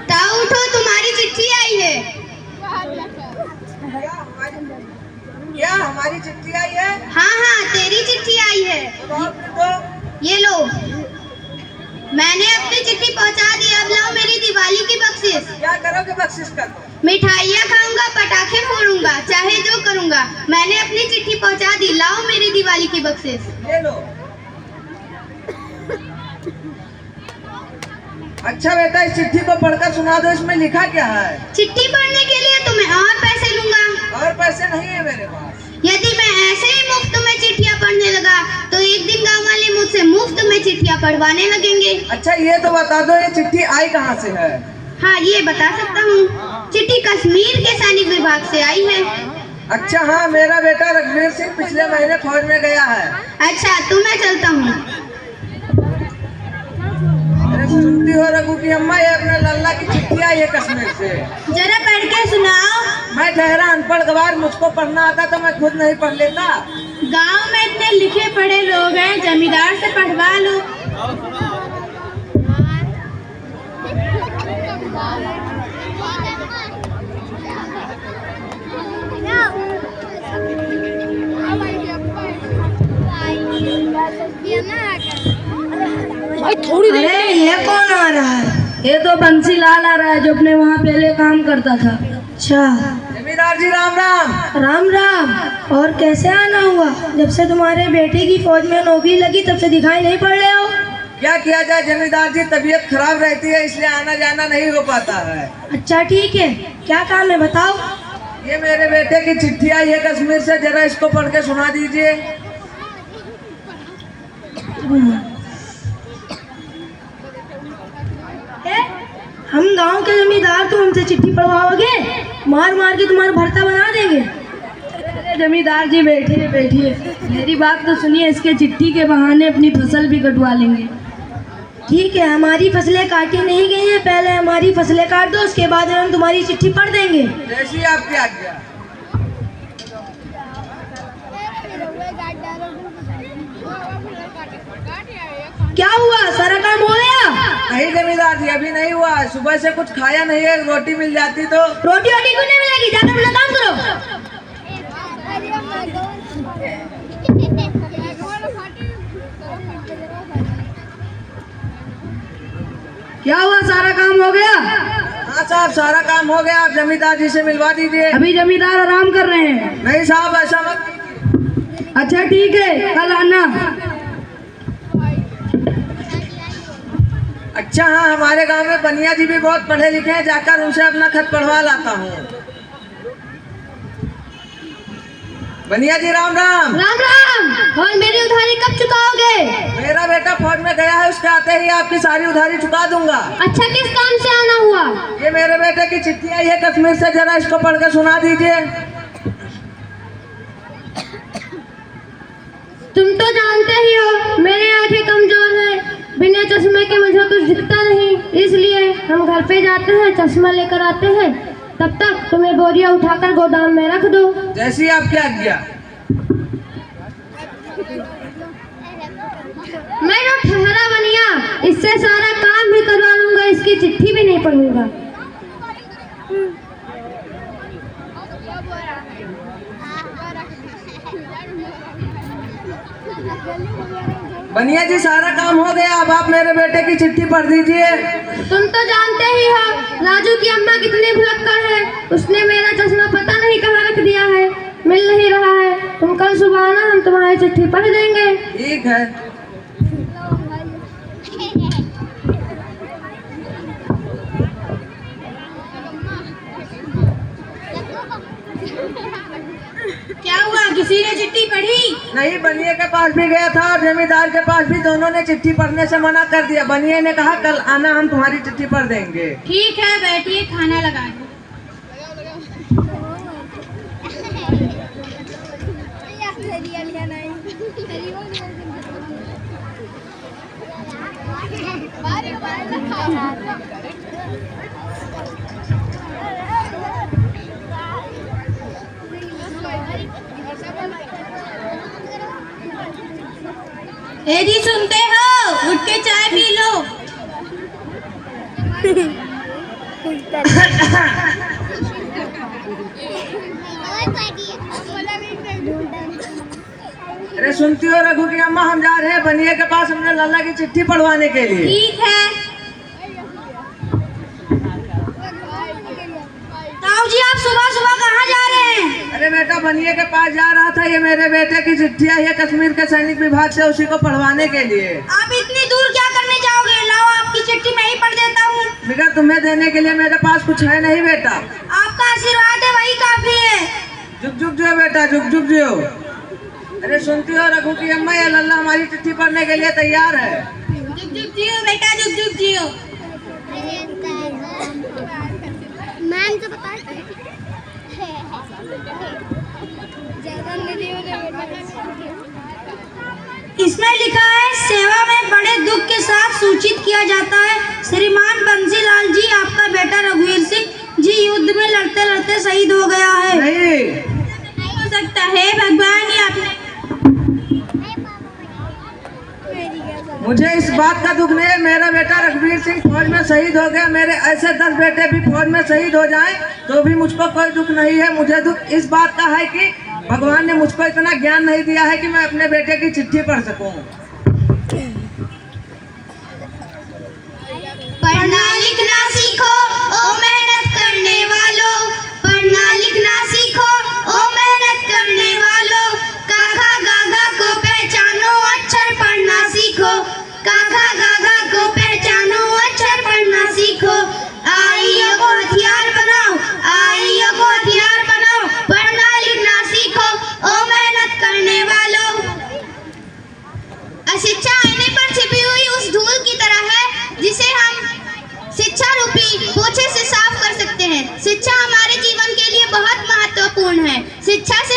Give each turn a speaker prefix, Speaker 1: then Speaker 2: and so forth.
Speaker 1: ताऊ उठो, तुम्हारी चिट्ठी आई है।
Speaker 2: क्या हमारी चिट्ठी आई है?
Speaker 1: हाँ हाँ, तेरी चिट्ठी आई है।
Speaker 2: तो
Speaker 1: ये लो, मैंने अपनी चिट्ठी पहुंचा दी। अब लाओ मेरी दिवाली की बख्शिश।
Speaker 2: क्या करोगे बख्शिश कर?
Speaker 1: मिठाइयाँ खाऊंगा, पटाखे फोड़ूंगा, चाहे जो करूंगा। मैंने अपनी चिट्ठी पहुंचा दी, लाओ मेरी दिवाली की बख्शिश।
Speaker 2: ले लो। अच्छा बेटा, इस चिट्ठी को पढ़कर सुना दो, इसमें लिखा क्या है?
Speaker 1: चिट्ठी पढ़ने के लिए तुम्हें और पैसे लूंगा।
Speaker 2: और पैसे नहीं है मेरे पास।
Speaker 1: यदि मैं ऐसे ही मुफ्त में चिट्ठियाँ पढ़ने लगा तो एक दिन गाँव वाले मुझसे मुफ्त में चिट्ठियाँ पढ़वाने लगेंगे।
Speaker 2: अच्छा ये तो बता दो, ये चिट्ठी आई कहाँ से है?
Speaker 1: हाँ, ये बता सकता हूँ। चिट्ठी कश्मीर के सैनिक विभाग से आई है।
Speaker 2: अच्छा हाँ, मेरा बेटा रघुवीर सिंह पिछले महीने फौज में गया है।
Speaker 1: अच्छा, तो मैं चलता हूँ।
Speaker 2: सुनती हो रघु की अम्मा, ये अपने लल्ला की चिट्ठी आई है कश्मीर से।
Speaker 1: जरा पढ़ के सुनाओ।
Speaker 2: मैं ठहरा अनपढ़ गवार, मुझको पढ़ना आता तो मैं खुद नहीं पढ़ लेता।
Speaker 1: गांव में इतने लिखे पढ़े लोग हैं, जमींदार से पढ़वा लो।
Speaker 3: थोड़ी देर। अरे ये कौन आ रहा है? ये तो बंसी लाल आ रहा है, जो अपने वहाँ पहले काम करता था। अच्छा,
Speaker 2: जमींदार जी राम राम।
Speaker 3: राम राम। और कैसे आना हुआ? जब से तुम्हारे बेटे की फौज में नौकरी लगी तब से दिखाई नहीं पड़ रहे हो।
Speaker 2: क्या किया जाए जमींदार जी, तबीयत खराब रहती है इसलिए आना जाना नहीं हो पाता है।
Speaker 3: अच्छा ठीक है, क्या काम है बताओ।
Speaker 2: ये मेरे बेटे की चिट्ठी आई है कश्मीर से, जरा इसको पढ़ के सुना दीजिए।
Speaker 3: हम गांव के जमींदार, तुम हमसे चिट्ठी पढ़वाओगे? मार मार के तुम्हारा भरता बना देंगे। अरे जमींदार जी बैठिए बैठिए, मेरी बात तो सुनिए। इसके चिट्ठी के बहाने अपनी फसल भी कटवा लेंगे। ठीक है, हमारी फसलें काटी नहीं गई हैं, पहले हमारी फसलें काट दो, उसके बाद हम तुम्हारी चिट्ठी पढ़ देंगे।
Speaker 2: जैसी आपकी आज्ञा।
Speaker 3: क्या हुआ, सारा काम हो गया?
Speaker 2: नहीं जमींदार जी, अभी नहीं हुआ। सुबह से कुछ खाया नहीं है, रोटी मिल जाती तो।
Speaker 3: रोटी वोटी क्यों नहीं मिलेगी? जाकर अपना काम करो। क्या हुआ, सारा काम हो गया?
Speaker 2: हाँ साहब, सारा काम हो गया। आप जमींदार जी से मिलवा दीजिए।
Speaker 3: अभी जमींदार आराम कर रहे हैं।
Speaker 2: नहीं साहब, ऐसा मत।
Speaker 3: अच्छा ठीक है, कल आना।
Speaker 2: अच्छा हाँ, हमारे गांव में बनिया जी भी बहुत पढ़े लिखे हैं, जाकर उनसे अपना खत पढ़वा लाता हूँ। बनिया जी राम राम।
Speaker 1: राम राम। और मेरी उधारी कब चुकाओगे?
Speaker 2: मेरा बेटा फौज में गया है, उसके आते ही आपकी सारी उधारी चुका दूंगा।
Speaker 1: अच्छा, किस काम से आना हुआ?
Speaker 2: ये मेरे बेटे की चिट्ठी आई है कश्मीर से, जरा इसको पढ़ के सुना दीजिए।
Speaker 1: तुम तो जानते ही हो मेरी आंखें कमजोर है, बिना चश्मे के मुझे कुछ दिखता नहीं, इसलिए हम घर पे जाते हैं, चश्मा लेकर आते हैं। तब तक तुम्हें बोरिया उठाकर गोदाम में रख दो।
Speaker 2: जैसी आपकी आज्ञा।
Speaker 1: मैं तो ठहरा बनिया, इससे सारा काम भी करवा लूंगा, इसकी चिट्ठी भी नहीं पढ़ूंगा।
Speaker 2: बनिया जी सारा काम हो गया, अब आप मेरे बेटे की चिट्ठी पढ़ दीजिए।
Speaker 1: तुम तो जानते ही हो राजू की अम्मा कितनी भुलक्कड़ है, उसने मेरा चश्मा पता नहीं कहाँ रख दिया है, मिल नहीं रहा है। तुम कल सुबह आना, हम तुम्हारी चिट्ठी पढ़ देंगे।
Speaker 2: ठीक है।
Speaker 1: क्या हुआ, किसी ने चिट्ठी पढ़ी?
Speaker 2: नहीं, बनिए के पास भी गया था और जमींदार के पास भी, दोनों ने चिट्ठी पढ़ने से मना कर दिया। बनिए ने कहा कल आना, हम तुम्हारी चिट्ठी पढ़ देंगे।
Speaker 1: ठीक है, बैठिए, खाना लगा दो।
Speaker 3: ए जी सुनते हो, उठ के चाय पी लो।
Speaker 2: अरे सुनती हो रघु की अम्मा, हम जा रहे हैं बनिए के पास हमने लल्ला की चिट्ठी पढ़वाने के लिए।
Speaker 3: ठीक है। ताऊ जी आप सुबह सुबह कहाँ जा रहे हैं?
Speaker 2: अरे बेटा बनिए के पास जा रहा था, ये मेरे बेटे की चिट्ठी आई है कश्मीर के सैनिक विभाग से, उसी को पढ़वाने के लिए।
Speaker 3: आप इतनी दूर क्या करने जाओगे? लाओ आपकी चिट्ठी मैं ही पढ़ देता हूँ।
Speaker 2: बेटा तुम्हें देने के लिए मेरे पास कुछ है नहीं बेटा।
Speaker 3: आपका आशीर्वाद है वही काफी है।
Speaker 2: जुग जुग जियो बेटा, जुग जुग जियो। अरे सुनती हो रघु की अम्मा, ये लल्ला हमारी चिट्ठी पढ़ने के लिए तैयार है।
Speaker 3: जुग जुग जियो बेटा, जुग जुग जियो।
Speaker 1: मैम तो बता
Speaker 3: इसमें लिखा है, सेवा में बड़े दुख के साथ सूचित किया जाता है, श्रीमान बंसीलाल जी आपका बेटा रघुवीर सिंह जी युद्ध में लड़ते लड़ते शहीद हो गया है।
Speaker 2: नहीं
Speaker 3: हो सकता है भगवान ही आपने।
Speaker 2: मुझे इस बात का दुख नहीं है, मेरा बेटा रघुवीर सिंह फौज में शहीद हो गया। मेरे ऐसे 10 बेटे भी फौज में शहीद हो जाएं तो भी मुझको कोई दुख नहीं है। मुझे दुख इस बात का है कि भगवान ने मुझको इतना ज्ञान नहीं दिया है कि मैं अपने बेटे की चिट्ठी पढ़ सकूं।
Speaker 3: पढ़ना लिखना सीखो ओ मेहनत करने वालों, पढ़ना लिखना सीखो ओ मेहनत करने वालों, काका गागा को पहचानो अक्षर पढ़ना सीखो, काका गागा को पहचानो अक्षर पढ़ना सीखो, आइयों को हथियार बनाओ, आइयों को हथियार बनाओ, पढ़ना लिखना सीखो ओ मेहनत करने वालों। अशिक्षा आईने पर छिपी हुई उस धूल की तरह है जिसे हम शिक्षा रूपी पोछे से साफ कर सकते हैं। शिक्षा हमारे जीवन के लिए बहुत महत्वपूर्ण है। शिक्षा से